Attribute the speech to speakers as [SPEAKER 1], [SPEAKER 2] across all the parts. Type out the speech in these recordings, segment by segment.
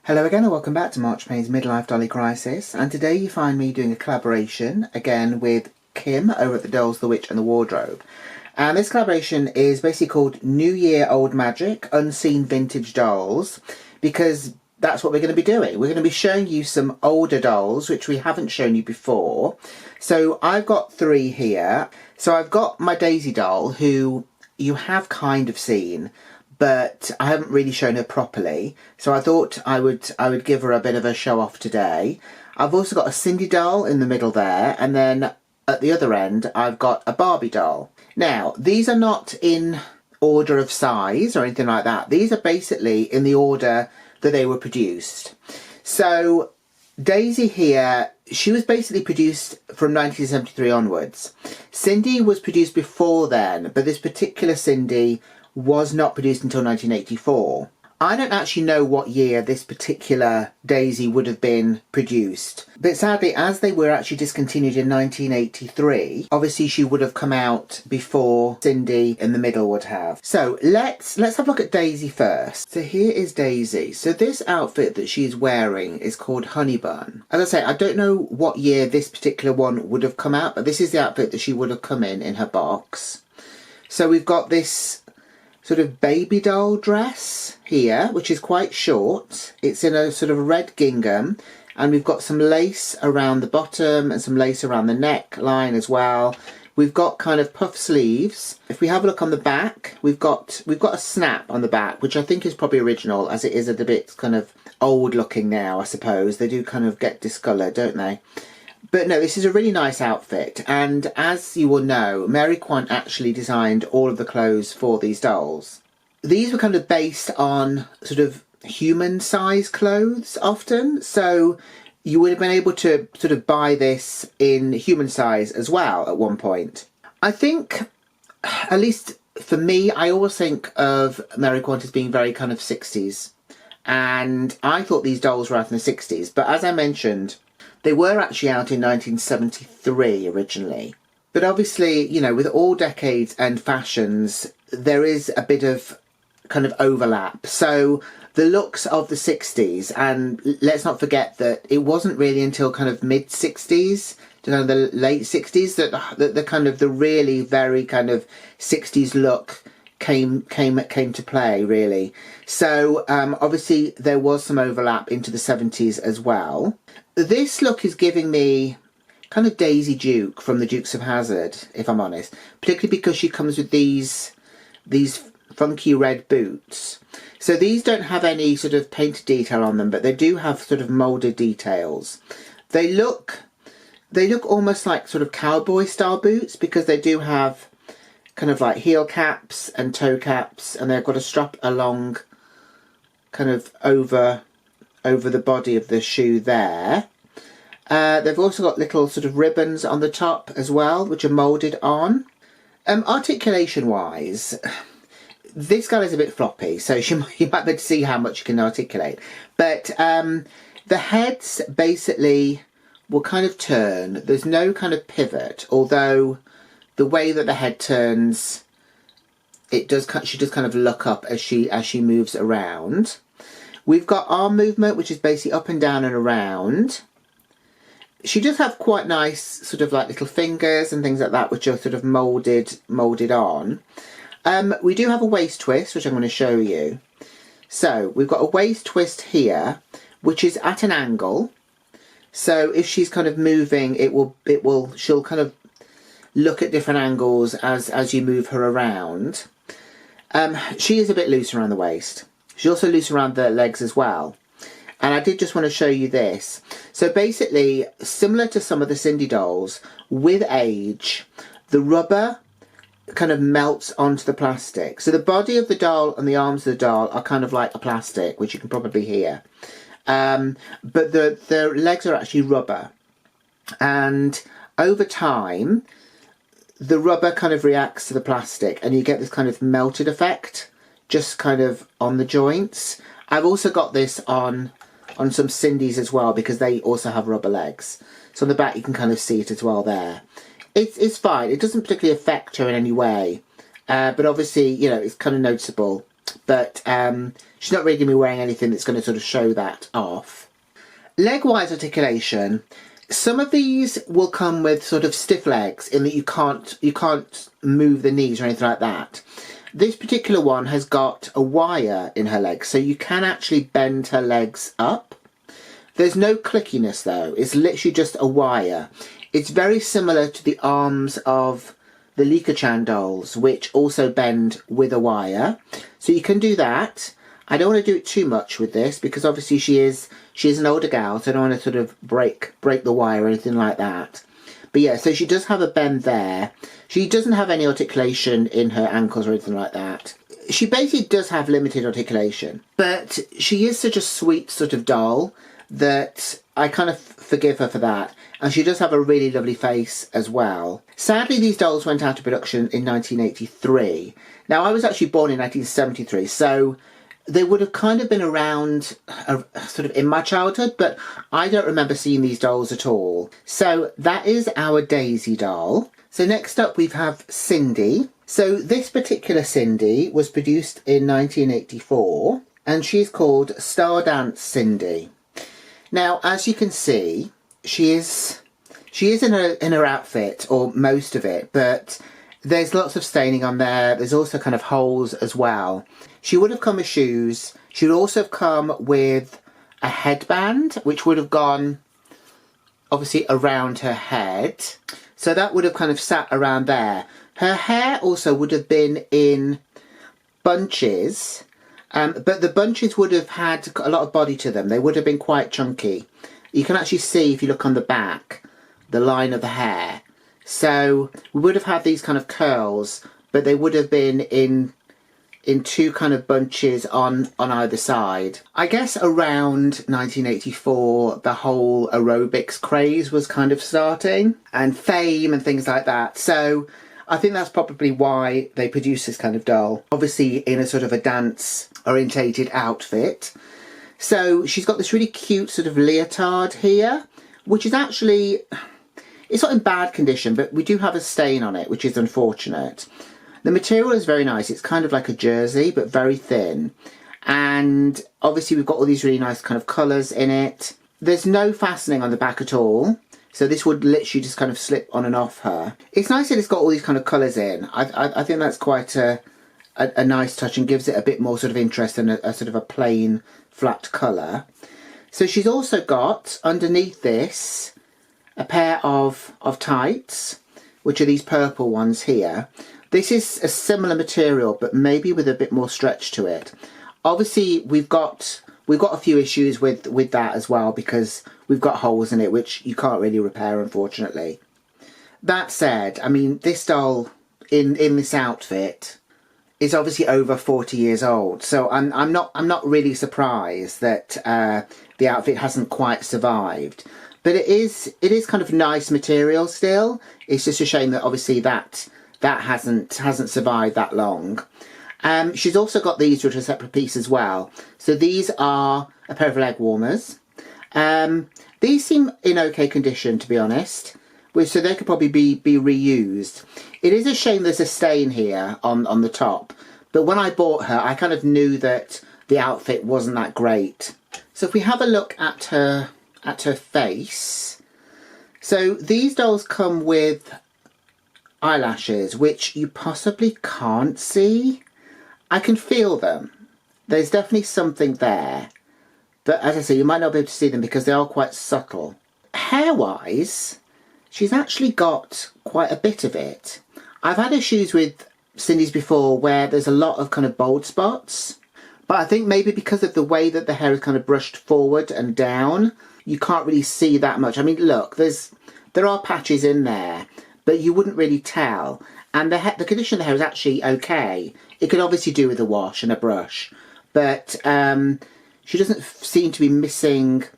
[SPEAKER 1] Hello again and welcome back to March Payne's Midlife Dolly Crisis, and today you find me doing a collaboration again with Kim over at the Dolls, the Witch and the Wardrobe. And this collaboration is basically called New Year Old Magic Unseen Vintage Dolls, because that's what we're going to be doing. We're going to be showing you some older dolls which we haven't shown you before. So I've got three here. So I've got my Daisy doll, who you have kind of seen, but I haven't really shown her properly, so I thought I would give her a bit of a show off today. I've also got a Cindy doll in the middle there, and then at the other end I've got a Barbie doll. Now, these are not in order of size or anything like that. These are basically in the order that they were produced. So Daisy here, she was basically produced from 1973 onwards. Cindy was produced before then, but this particular Cindy was not produced until 1984. I don't actually know what year this particular Daisy would have been produced, but sadly, as they were actually discontinued in 1983, obviously she would have come out before Cindy in the middle would have. So let's have a look at Daisy first. So here is Daisy. So this outfit that she's wearing is called Honey Bun. As I say, I don't know what year this particular one would have come out, but this is the outfit that she would have come in her box. So we've got this sort of baby doll dress here, which is quite short. It's in a sort of red gingham, and we've got some lace around the bottom and some lace around the neckline as well. We've got kind of puff sleeves. If we have a look on the back, we've got a snap on the back, which I think is probably original, as it is a bit kind of old looking now, I suppose. They do kind of get discoloured, don't they? But no, this is a really nice outfit, and as you will know, Mary Quant actually designed all of the clothes for these dolls. These were kind of based on sort of human size clothes often, so you would have been able to sort of buy this in human size as well at one point. I think, at least for me, I always think of Mary Quant as being very kind of 60s, and I thought these dolls were out in the 60s, but as I mentioned, they were actually out in 1973 originally. But obviously, you know, with all decades and fashions, there is a bit of kind of overlap. So the looks of the 60s, and let's not forget that it wasn't really until kind of mid-60s, kind of the late 60s, that the kind of the really very kind of 60s look came to play, really. So obviously there was some overlap into the 70s as well. This look is giving me kind of Daisy Duke from the Dukes of Hazzard, if I'm honest, particularly because she comes with these funky red boots. So these don't have any sort of painted detail on them, but they do have sort of moulded details. They look almost like sort of cowboy style boots, because they do have kind of like heel caps and toe caps, and they've got a strap along kind of over the body of the shoe there. They've also got little sort of ribbons on the top as well, which are moulded on. Articulation wise, this girl is a bit floppy, so you might be able to see how much you can articulate. But the heads basically will kind of turn. There's no kind of pivot, although the way that the head turns, she does kind of look up as she moves around. We've got arm movement, which is basically up and down and around. She does have quite nice sort of like little fingers and things like that, which are sort of moulded on. We do have a waist twist, which I'm going to show you. So we've got a waist twist here, which is at an angle. So if she's kind of moving, she'll kind of look at different angles as you move her around. She is a bit loose around the waist. She's also loose around the legs as well. And I did just want to show you this. So basically, similar to some of the Cindy dolls, with age, the rubber kind of melts onto the plastic. So the body of the doll and the arms of the doll are kind of like a plastic, which you can probably hear. But the legs are actually rubber. And over time, the rubber kind of reacts to the plastic, and you get this kind of melted effect just kind of on the joints. I've also got this on some Cindy's as well, because they also have rubber legs. So on the back you can kind of see it as well there. It's fine. It doesn't particularly affect her in any way. But obviously, you know, it's kind of noticeable but she's not really going to be wearing anything that's going to sort of show that off. Leg-wise articulation, some of these will come with sort of stiff legs in that you can't move the knees or anything like that. This particular one has got a wire in her legs, so you can actually bend her legs up. There's no clickiness though, it's literally just a wire. It's very similar to the arms of the Lika-chan dolls, which also bend with a wire. So you can do that. I don't want to do it too much with this because obviously she is an older gal, so I don't want to sort of break the wire or anything like that. But yeah, so she does have a bend there. She doesn't have any articulation in her ankles or anything like that. She basically does have limited articulation, but she is such a sweet sort of doll that I kind of forgive her for that. And she does have a really lovely face as well. Sadly, these dolls went out of production in 1983. Now, I was actually born in 1973, so they would have kind of been around sort of in my childhood, but I don't remember seeing these dolls at all. So that is our Daisy doll. So next up we have Cindy. So this particular Cindy was produced in 1984, and she's called Stardance Cindy. Now, as you can see, she is in her outfit, or most of it, but there's lots of staining on there. There's also kind of holes as well. She would have come with shoes. She would also have come with a headband, which would have gone obviously around her head. So that would have kind of sat around there. Her hair also would have been in bunches, but the bunches would have had a lot of body to them. They would have been quite chunky. You can actually see, if you look on the back, the line of the hair. So we would have had these kind of curls, but they would have been in two kind of bunches on either side. I guess around 1984, the whole aerobics craze was kind of starting, and fame and things like that. So I think that's probably why they produced this kind of doll. Obviously in a sort of a dance orientated outfit. So she's got this really cute sort of leotard here, which is actually, it's not in bad condition, but we do have a stain on it, which is unfortunate. The material is very nice. It's kind of like a jersey, but very thin. And obviously we've got all these really nice kind of colours in it. There's no fastening on the back at all. So this would literally just kind of slip on and off her. It's nice that it's got all these kind of colours in. I think that's quite a nice touch and gives it a bit more sort of interest than a sort of a plain flat colour. So she's also got, underneath this, a pair of tights, which are these purple ones here. This is a similar material, but maybe with a bit more stretch to it. Obviously, we've got a few issues with that as well, because we've got holes in it, which you can't really repair, unfortunately. That said, I mean, this doll in this outfit is obviously over 40 years old, so I'm not really surprised that the outfit hasn't quite survived. But it is kind of nice material still. It's just a shame that obviously that hasn't survived that long. She's also got these, which are a separate piece as well. So these are a pair of leg warmers. These seem in okay condition, to be honest, so they could probably be reused. It is a shame there's a stain here on the top, but when I bought her, I kind of knew that the outfit wasn't that great. So if we have a look at her face, so these dolls come with eyelashes, which you possibly can't see. I can feel them. There's definitely something there, but as I say, you might not be able to see them because they are quite subtle. Hair-wise, she's actually got quite a bit of it. I've had issues with Cindy's before where there's a lot of kind of bald spots, but I think maybe because of the way that the hair is kind of brushed forward and down, you can't really see that much. I mean, look, there are patches in there, but you wouldn't really tell. And the condition of the hair is actually okay. It could obviously do with a wash and a brush, but she doesn't seem to be missing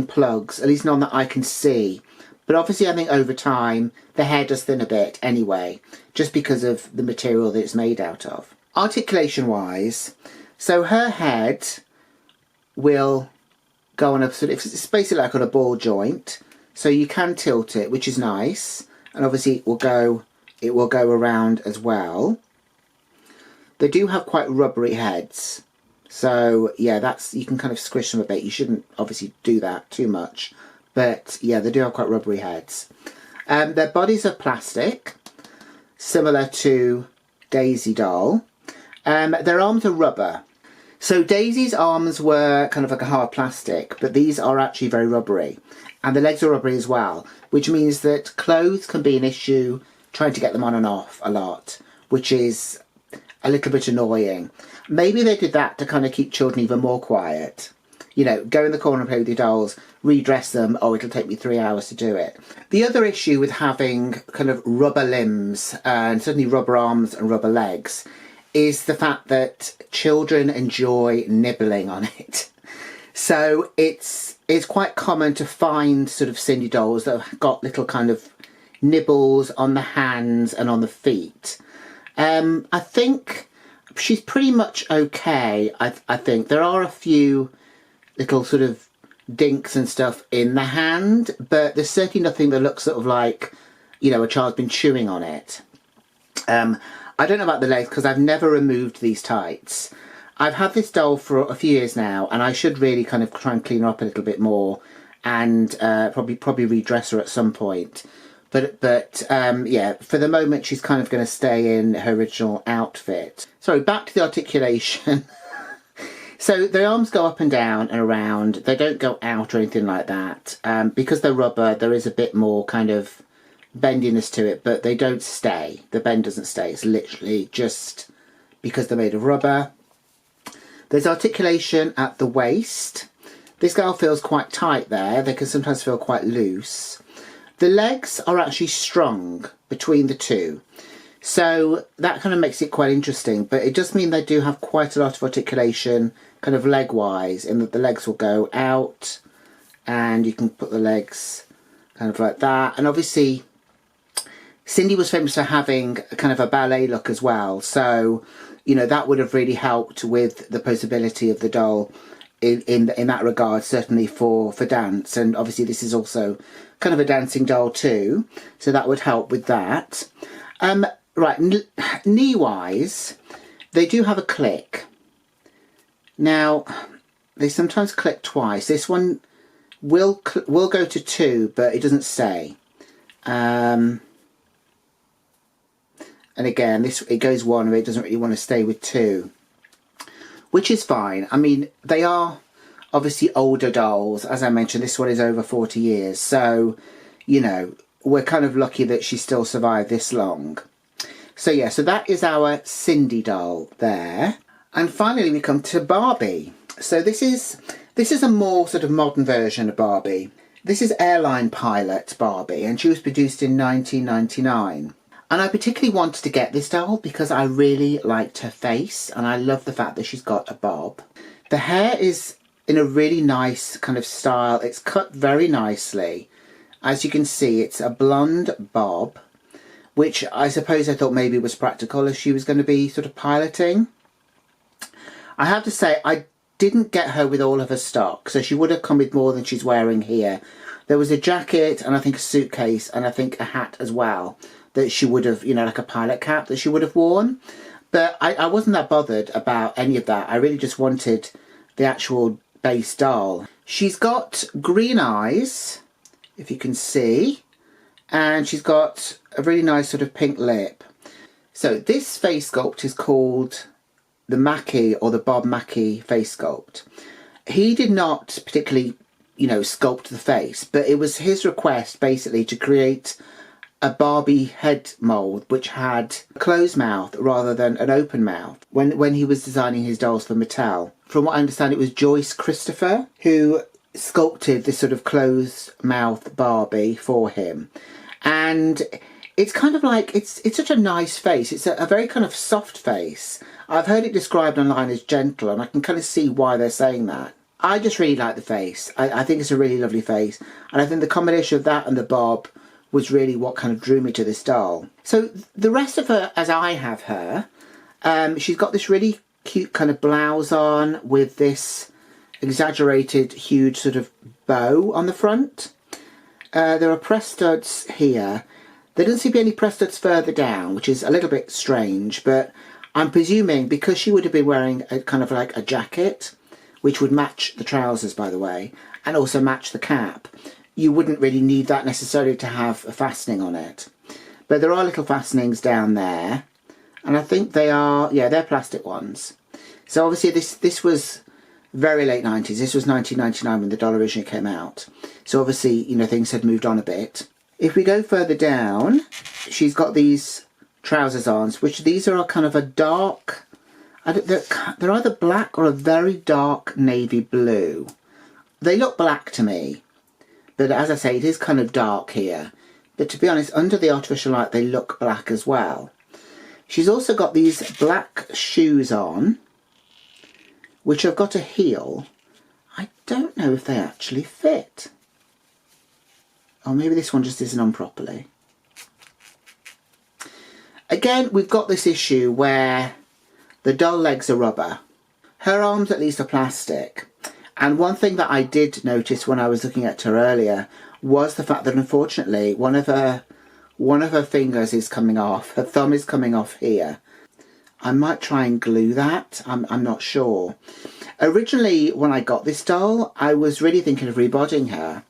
[SPEAKER 1] plugs, at least none that I can see. But obviously I think over time the hair does thin a bit anyway, just because of the material that it's made out of. Articulation wise, so her head will go on a sort of, it's basically like on a ball joint, so you can tilt it, which is nice, and obviously it will go around as well. They do have quite rubbery heads. So yeah, that's, you can kind of squish them a bit. You shouldn't obviously do that too much. But yeah, they do have quite rubbery heads. Their bodies are plastic, similar to Daisy doll. Their arms are rubber. So Daisy's arms were kind of like a hard plastic, but these are actually very rubbery. And the legs are rubbery as well, which means that clothes can be an issue trying to get them on and off a lot, which is a little bit annoying. Maybe they did that to kind of keep children even more quiet. You know, go in the corner and play with your dolls, redress them, oh, it'll take me 3 hours to do it. The other issue with having kind of rubber limbs, and certainly rubber arms and rubber legs, is the fact that children enjoy nibbling on it. So it's quite common to find sort of Cindy dolls that have got little kind of nibbles on the hands and on the feet. I think she's pretty much okay. I think there are a few little sort of dinks and stuff in the hand, but there's certainly nothing that looks sort of like, you know, a child's been chewing on it. I don't know about the legs because I've never removed these tights. I've had this doll for a few years now, and I should really kind of try and clean her up a little bit more, and probably redress her at some point. But yeah, for the moment she's kind of going to stay in her original outfit. Sorry, back to the articulation. So the arms go up and down and around. They don't go out or anything like that. Because they're rubber, there is a bit more kind of bendiness to it, but they don't stay. The bend doesn't stay. It's literally just because they're made of rubber. There's articulation at the waist. This girl feels quite tight there. They can sometimes feel quite loose. The legs are actually strong between the two. So that kind of makes it quite interesting, but it does mean they do have quite a lot of articulation kind of leg-wise, in that the legs will go out and you can put the legs kind of like that. And obviously Cindy was famous for having kind of a ballet look as well, so you know that would have really helped with the posability of the doll in that regard, certainly for dance. And obviously this is also kind of a dancing doll too, so that would help with that. Right, knee-wise, they do have a click. Now, they sometimes click twice. This one will go to 2, but it doesn't stay. And again, it goes 1, but it doesn't really want to stay with 2, which is fine. I mean, they are obviously older dolls. As I mentioned, this one is over 40 years, so you know, we're kind of lucky that she still survived this long. So yeah, so that is our Cindy doll there. And finally we come to Barbie. So this is a more sort of modern version of Barbie. This is Airline Pilot Barbie, and she was produced in 1999. And I particularly wanted to get this doll because I really liked her face, and I love the fact that she's got a bob. The hair is in a really nice kind of style. It's cut very nicely. As you can see, it's a blonde bob, which I suppose I thought maybe was practical as she was going to be sort of piloting. I have to say, I didn't get her with all of her stock, so she would have come with more than she's wearing here. There was a jacket, and I think a suitcase, and I think a hat as well, that she would have, you know, like a pilot cap that she would have worn. But I wasn't that bothered about any of that. I really just wanted the actual base doll. She's got green eyes, if you can see, and she's got a really nice sort of pink lip. So this face sculpt is called the Mackie, or the Bob Mackie face sculpt. He did not particularly, you know, sculpt the face, but it was his request basically to create a Barbie head mould which had a closed mouth rather than an open mouth when he was designing his dolls for Mattel. From what I understand, it was Joyce Christopher who sculpted this sort of closed mouth Barbie for him. And it's kind of like, it's such a nice face. It's a very kind of soft face. I've heard it described online as gentle, and I can kind of see why they're saying that. I just really like the face. I think it's a really lovely face, and I think the combination of that and the bob was really what kind of drew me to this doll. So the rest of her, as I have her, she's got this really cute kind of blouse on with this exaggerated huge sort of bow on the front. There are press studs here. There doesn't seem to be any press studs further down, which is a little bit strange, but I'm presuming because she would have been wearing a kind of like a jacket, which would match the trousers, by the way, and also match the cap, you wouldn't really need that necessarily to have a fastening on it. But there are little fastenings down there, and I think they are, yeah, they're plastic ones. So obviously this was very late 90s. This was 1999 when the doll originally came out. So obviously, you know, things had moved on a bit. If we go further down, she's got these trousers on, which these are kind of a dark, they're either black or a very dark navy blue. They look black to me, but as I say, it is kind of dark here. But to be honest, under the artificial light, they look black as well. She's also got these black shoes on, which have got a heel. I don't know if they actually fit. Or maybe this one just isn't on properly. Again, we've got this issue where the doll legs are rubber. Her arms at least are plastic. And one thing that I did notice when I was looking at her earlier was the fact that unfortunately one of her fingers is coming off. Her thumb is coming off here. I might try and glue that. I'm not sure. Originally, when I got this doll, I was really thinking of rebodying her.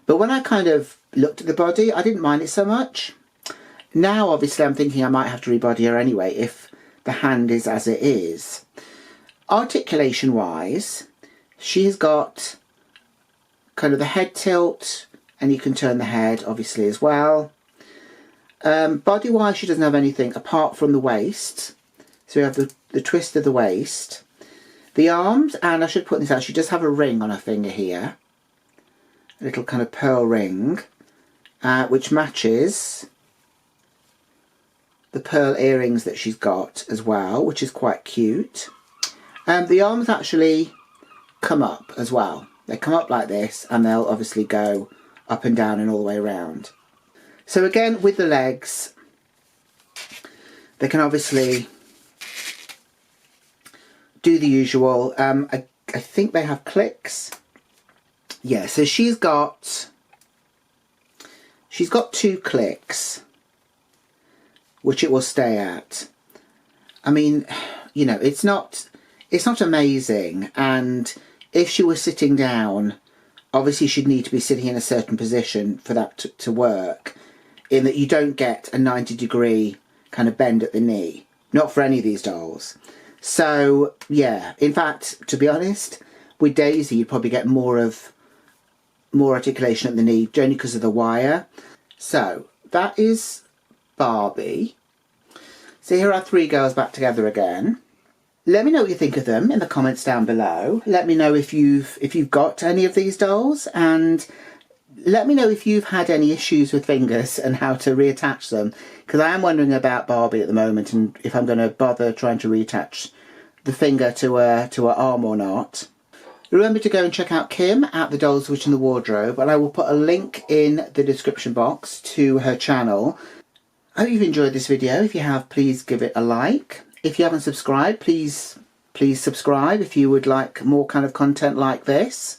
[SPEAKER 1] But when I kind of looked at the body, I didn't mind it so much. Now, obviously, I'm thinking I might have to rebody her anyway if the hand is as it is. Articulation-wise, she's got kind of the head tilt, and you can turn the head, obviously, as well. Body-wise, she doesn't have anything apart from the waist. So we have the twist of the waist. The arms, and I should put this out, she does have a ring on her finger here. A little kind of pearl ring, which matches the pearl earrings that she's got as well, which is quite cute. The arms actually come up as well. They come up like this, and they'll obviously go up and down and all the way around. So again, with the legs, they can obviously do the usual. I think they have clicks. Yeah, so she's got 2 clicks, which it will stay at. I mean, you know, it's not amazing, and if she was sitting down, obviously she'd need to be sitting in a certain position for that to work, in that you don't get a 90-degree kind of bend at the knee. Not for any of these dolls. So, yeah, in fact, to be honest, with Daisy you'd probably get more articulation at the knee, only because of the wire. So, that is Barbie. So here are 3 girls back together again. Let me know what you think of them in the comments down below. Let me know if you've got any of these dolls, and let me know if you've had any issues with fingers and how to reattach them, because I am wondering about Barbie at the moment and if I'm going to bother trying to reattach the finger to her arm or not. Remember to go and check out Kim at The Dolls, the Witch and the Wardrobe, and I will put a link in the description box to her channel. I hope you've enjoyed this video. If you have, please give it a like. If you haven't subscribed, please subscribe if you would like more kind of content like this.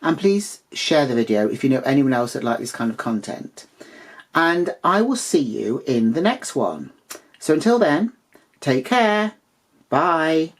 [SPEAKER 1] And please share the video if you know anyone else that likes this kind of content. And I will see you in the next one. So until then, take care. Bye.